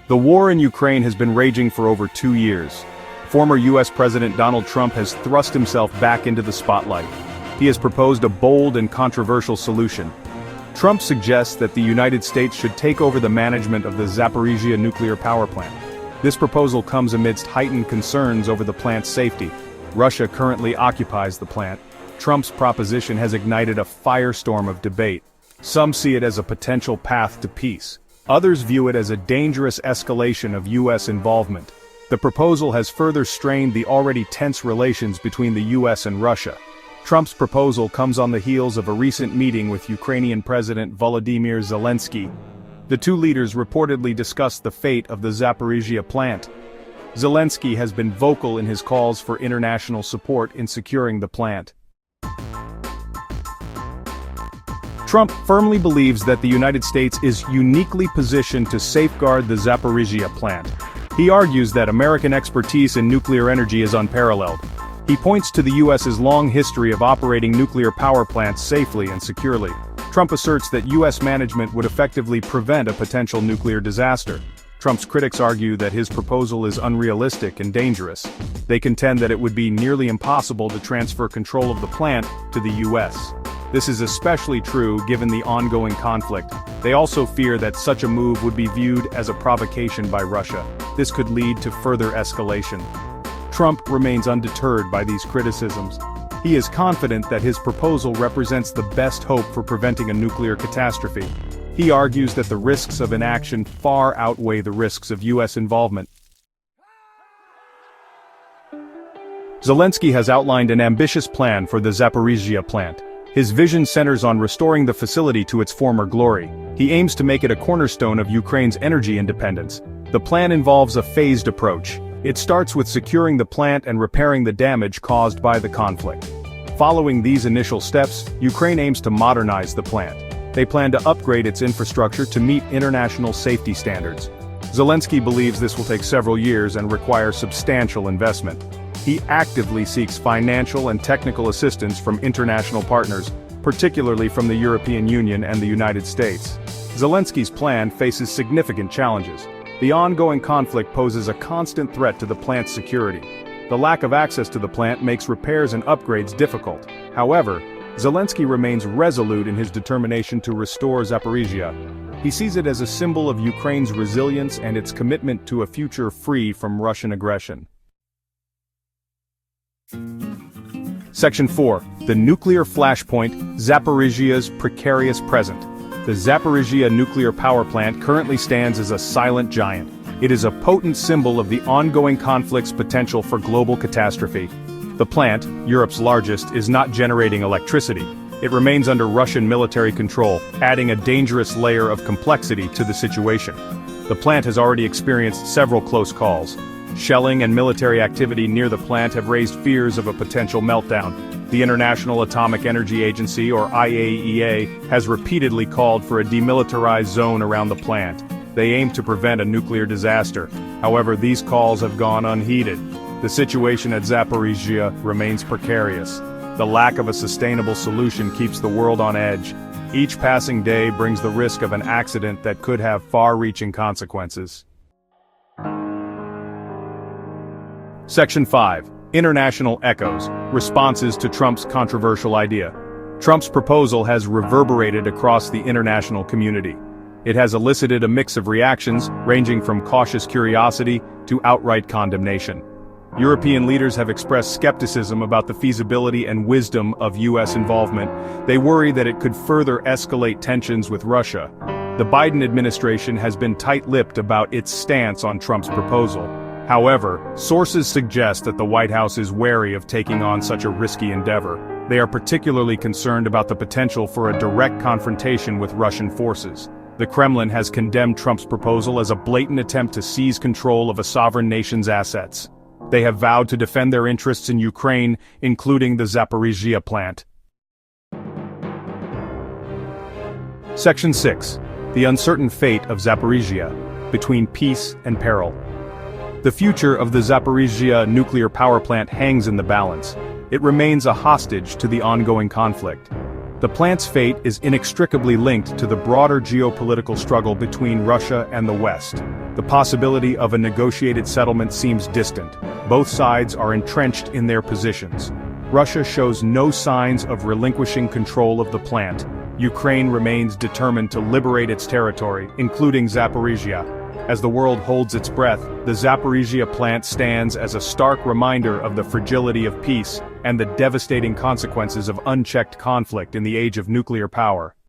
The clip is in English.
The war in Ukraine has been raging for over 2 years. Former US President Donald Trump has thrust himself back into the spotlight. He has proposed a bold and controversial solution. Trump suggests that the United States should take over the management of the Zaporizhia nuclear power plant. This proposal comes amidst heightened concerns over the plant's safety. Russia currently occupies the plant. Trump's proposition has ignited a firestorm of debate. Some see it as a potential path to peace. Others view it as a dangerous escalation of US involvement. The proposal has further strained the already tense relations between the US and Russia. Trump's proposal comes on the heels of a recent meeting with Ukrainian President Volodymyr Zelensky. The two leaders reportedly discussed the fate of the Zaporizhia plant. Zelensky has been vocal in his calls for international support in securing the plant. Trump firmly believes that the United States is uniquely positioned to safeguard the Zaporizhia plant. He argues that American expertise in nuclear energy is unparalleled. He points to the U.S.'s long history of operating nuclear power plants safely and securely. Trump asserts that U.S. management would effectively prevent a potential nuclear disaster. Trump's critics argue that his proposal is unrealistic and dangerous. They contend that it would be nearly impossible to transfer control of the plant to the U.S. This is especially true given the ongoing conflict. They also fear that such a move would be viewed as a provocation by Russia. This could lead to further escalation. Trump remains undeterred by these criticisms. He is confident that his proposal represents the best hope for preventing a nuclear catastrophe. He argues that the risks of inaction far outweigh the risks of U.S. involvement. Zelensky has outlined an ambitious plan for the Zaporizhia plant. His vision centers on restoring the facility to its former glory. He aims to make it a cornerstone of Ukraine's energy independence. The plan involves a phased approach. It starts with securing the plant and repairing the damage caused by the conflict. Following these initial steps, Ukraine aims to modernize the plant. They plan to upgrade its infrastructure to meet international safety standards. Zelensky believes this will take several years and require substantial investment. He actively seeks financial and technical assistance from international partners, particularly from the European Union and the United States. Zelensky's plan faces significant challenges. The ongoing conflict poses a constant threat to the plant's security. The lack of access to the plant makes repairs and upgrades difficult. However, Zelensky remains resolute in his determination to restore Zaporizhia. He sees it as a symbol of Ukraine's resilience and its commitment to a future free from Russian aggression. Section 4. The nuclear flashpoint, Zaporizhia's precarious present. The Zaporizhia nuclear power plant currently stands as a silent giant. It is a potent symbol of the ongoing conflict's potential for global catastrophe. The plant, Europe's largest, is not generating electricity. It remains under Russian military control, adding a dangerous layer of complexity to the situation. The plant has already experienced several close calls. Shelling and military activity near the plant have raised fears of a potential meltdown. The International Atomic Energy Agency, or IAEA, has repeatedly called for a demilitarized zone around the plant. They aim to prevent a nuclear disaster. However, these calls have gone unheeded. The situation at Zaporizhia remains precarious. The lack of a sustainable solution keeps the world on edge. Each passing day brings the risk of an accident that could have far-reaching consequences. Section 5. International echoes, responses to Trump's controversial idea. Trump's proposal has reverberated across the international community. It has elicited a mix of reactions, ranging from cautious curiosity to outright condemnation. European leaders have expressed skepticism about the feasibility and wisdom of U.S. involvement. They worry that it could further escalate tensions with Russia. The Biden administration has been tight-lipped about its stance on Trump's proposal. However, sources suggest that the White House is wary of taking on such a risky endeavor. They are particularly concerned about the potential for a direct confrontation with Russian forces. The Kremlin has condemned Trump's proposal as a blatant attempt to seize control of a sovereign nation's assets. They have vowed to defend their interests in Ukraine, including the Zaporizhia plant. Section 6. The uncertain fate of Zaporizhia, between peace and peril. The future of the Zaporizhia nuclear power plant hangs in the balance. It remains a hostage to the ongoing conflict. The plant's fate is inextricably linked to the broader geopolitical struggle between Russia and the West. The possibility of a negotiated settlement seems distant. Both sides are entrenched in their positions. Russia shows no signs of relinquishing control of the plant. Ukraine remains determined to liberate its territory, including Zaporizhia. As the world holds its breath, the Zaporizhia plant stands as a stark reminder of the fragility of peace and the devastating consequences of unchecked conflict in the age of nuclear power.